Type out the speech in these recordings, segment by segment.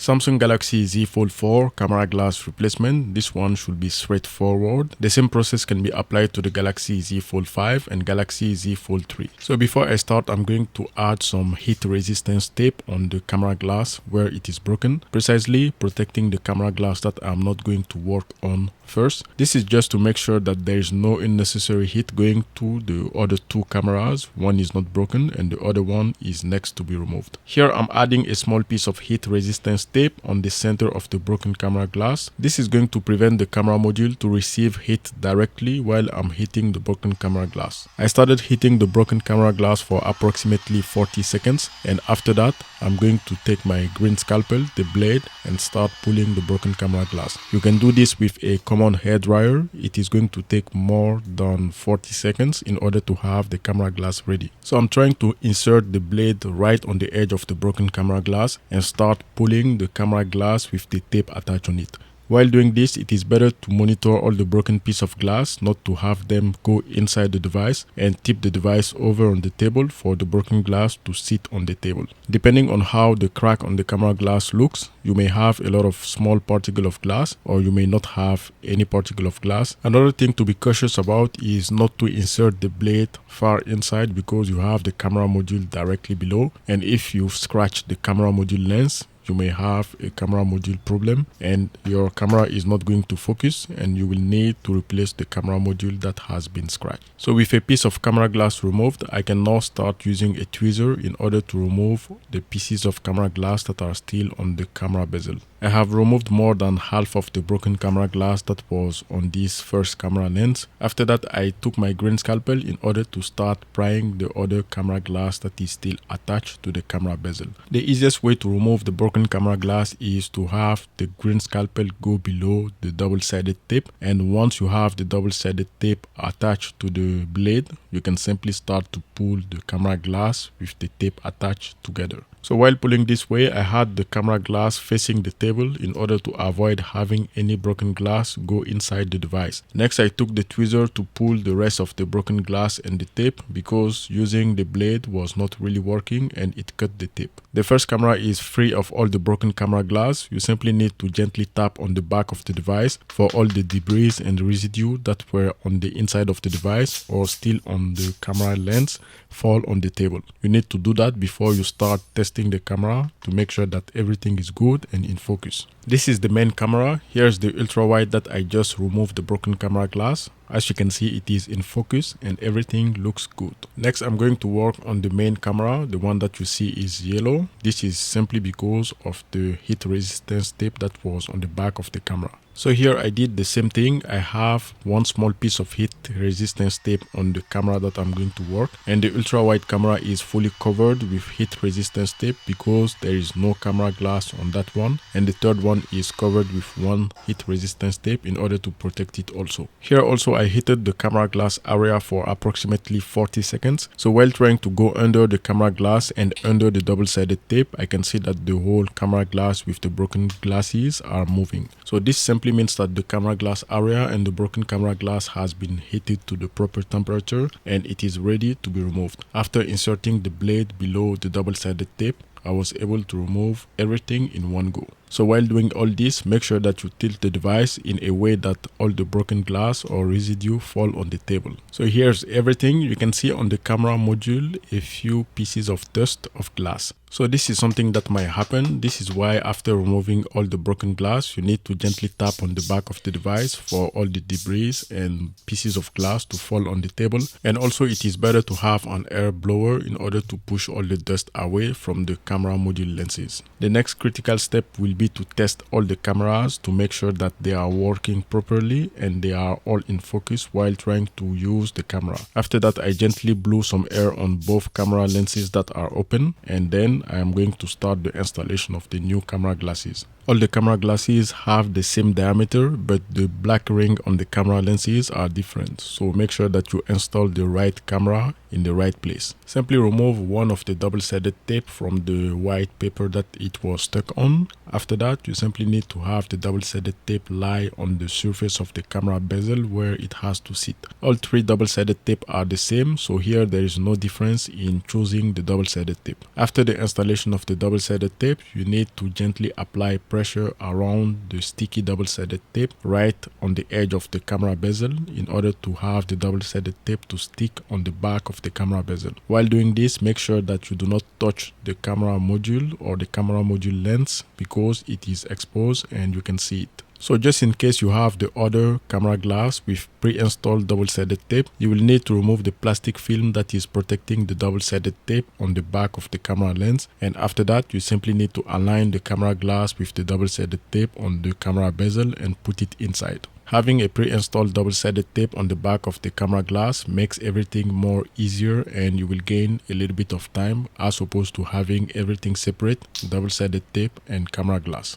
Samsung Galaxy Z Fold 4 camera glass replacement. This one should be straightforward. The same process can be applied to the Galaxy Z Fold 5 and Galaxy Z Fold 3. So before I start, I'm going to add some heat resistance tape on the camera glass where it is broken, precisely protecting the camera glass that I'm not going to work on first. This is just to make sure that there is no unnecessary heat going to the other two cameras. One is not broken and the other one is next to be removed. Here I'm adding a small piece of heat resistance tape on the center of the broken camera glass. This is going to prevent the camera module to receive heat directly while I'm heating the broken camera glass. I started heating the broken camera glass for approximately 40 seconds, and after that I'm going to take my green scalpel, the blade, and start pulling the broken camera glass. You can do this with a common hair dryer. It is going to take more than 40 seconds in order to have the camera glass ready. So I'm trying to insert the blade right on the edge of the broken camera glass and start pulling the camera glass with the tape attached on it. While doing this, it is better to monitor all the broken pieces of glass, not to have them go inside the device, and tip the device over on the table for the broken glass to sit on the table. Depending on how the crack on the camera glass looks, you may have a lot of small particle of glass, or you may not have any particle of glass. Another thing to be cautious about is not to insert the blade far inside, because you have the camera module directly below, and if you scratch the camera module lens, you may have a camera module problem and your camera is not going to focus, and you will need to replace the camera module that has been scratched. So with a piece of camera glass removed, I can now start using a tweezer in order to remove the pieces of camera glass that are still on the camera bezel. I have removed more than half of the broken camera glass that was on this first camera lens. After that, I took my green scalpel in order to start prying the other camera glass that is still attached to the camera bezel. The easiest way to remove the broken camera glass is to have the green scalpel go below the double-sided tape, and once you have the double-sided tape attached to the blade, you can simply start to pull the camera glass with the tape attached together. So while pulling this way, I had the camera glass facing the table in order to avoid having any broken glass go inside the device. Next, I took the tweezer to pull the rest of the broken glass and the tape, because using the blade was not really working and it cut the tape. The first camera is free of all the broken camera glass. You simply need to gently tap on the back of the device for all the debris and residue that were on the inside of the device or still on the camera lens fall on the table. You need to do that before you start testing the camera to make sure that everything is good and in focus. This is the main camera. Here's the ultra wide that I just removed the broken camera glass. As you can see, it is in focus and everything looks good. Next, I'm going to work on the main camera. The one that you see is yellow. This is simply because of the heat resistance tape that was on the back of the camera. So here I did the same thing. I have one small piece of heat resistance tape on the camera that I'm going to work, and the ultra wide camera is fully covered with heat resistance tape because there is no camera glass on that one, and the third one is covered with one heat resistance tape in order to protect it also. Here also I heated the camera glass area for approximately 40 seconds. So while trying to go under the camera glass and under the double-sided tape, I can see that the whole camera glass with the broken glasses are moving. So this simply means that the camera glass area and the broken camera glass has been heated to the proper temperature and it is ready to be removed. After inserting the blade below the double-sided tape, I was able to remove everything in one go. So while doing all this, make sure that you tilt the device in a way that all the broken glass or residue fall on the table. So here's everything. You can see on the camera module a few pieces of dust of glass. So this is something that might happen. This is why after removing all the broken glass, you need to gently tap on the back of the device for all the debris and pieces of glass to fall on the table. And also it is better to have an air blower in order to push all the dust away from the camera module lenses. The next critical step will be to test all the cameras to make sure that they are working properly and they are all in focus while trying to use the camera. After that, I gently blew some air on both camera lenses that are open, and then I am going to start the installation of the new camera glasses. All the camera glasses have the same diameter, but the black ring on the camera lenses are different. So make sure that you install the right camera in the right place. Simply remove one of the double-sided tape from the white paper that it was stuck on. After after that, you simply need to have the double-sided tape lie on the surface of the camera bezel where it has to sit. All three double-sided tape are the same, so here there is no difference in choosing the double-sided tape. After the installation of the double-sided tape, you need to gently apply pressure around the sticky double-sided tape right on the edge of the camera bezel in order to have the double-sided tape to stick on the back of the camera bezel. While doing this, make sure that you do not touch the camera module or the camera module lens because it is exposed and you can see it. So just in case you have the other camera glass with pre-installed double-sided tape, you will need to remove the plastic film that is protecting the double-sided tape on the back of the camera lens, and after that you simply need to align the camera glass with the double-sided tape on the camera bezel and put it inside. Having a pre-installed double-sided tape on the back of the camera glass makes everything more easier and you will gain a little bit of time as opposed to having everything separate, double-sided tape and camera glass.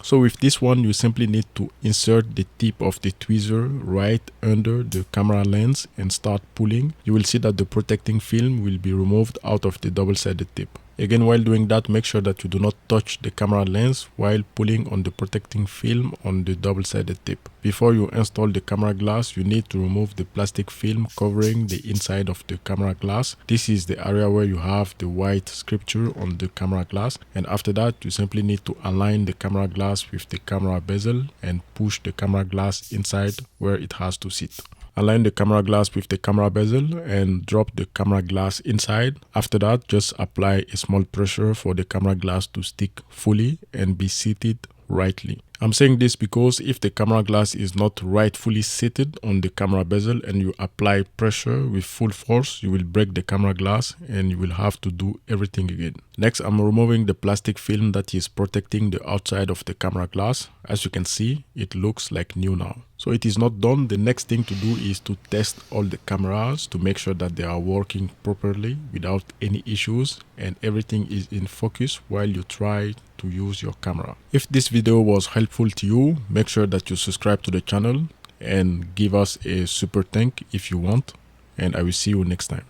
So with this one, you simply need to insert the tip of the tweezer right under the camera lens and start pulling. You will see that the protecting film will be removed out of the double-sided tape. Again, while doing that, make sure that you do not touch the camera lens while pulling on the protecting film on the double-sided tape. Before you install the camera glass, you need to remove the plastic film covering the inside of the camera glass. This is the area where you have the white scripture on the camera glass, and after that you simply need to align the camera glass with the camera bezel and push the camera glass inside where it has to sit. Align the camera glass with the camera bezel and drop the camera glass inside. After that, just apply a small pressure for the camera glass to stick fully and be seated rightly. I'm saying this because if the camera glass is not rightfully seated on the camera bezel and you apply pressure with full force, you will break the camera glass and you will have to do everything again. Next, I'm removing the plastic film that is protecting the outside of the camera glass. As you can see, it looks like new now. So it is not done. The next thing to do is to test all the cameras to make sure that they are working properly without any issues and everything is in focus while you try to use your camera. If this video was helpful to you, make sure that you subscribe to the channel and give us a super thank if you want, and I will see you next time.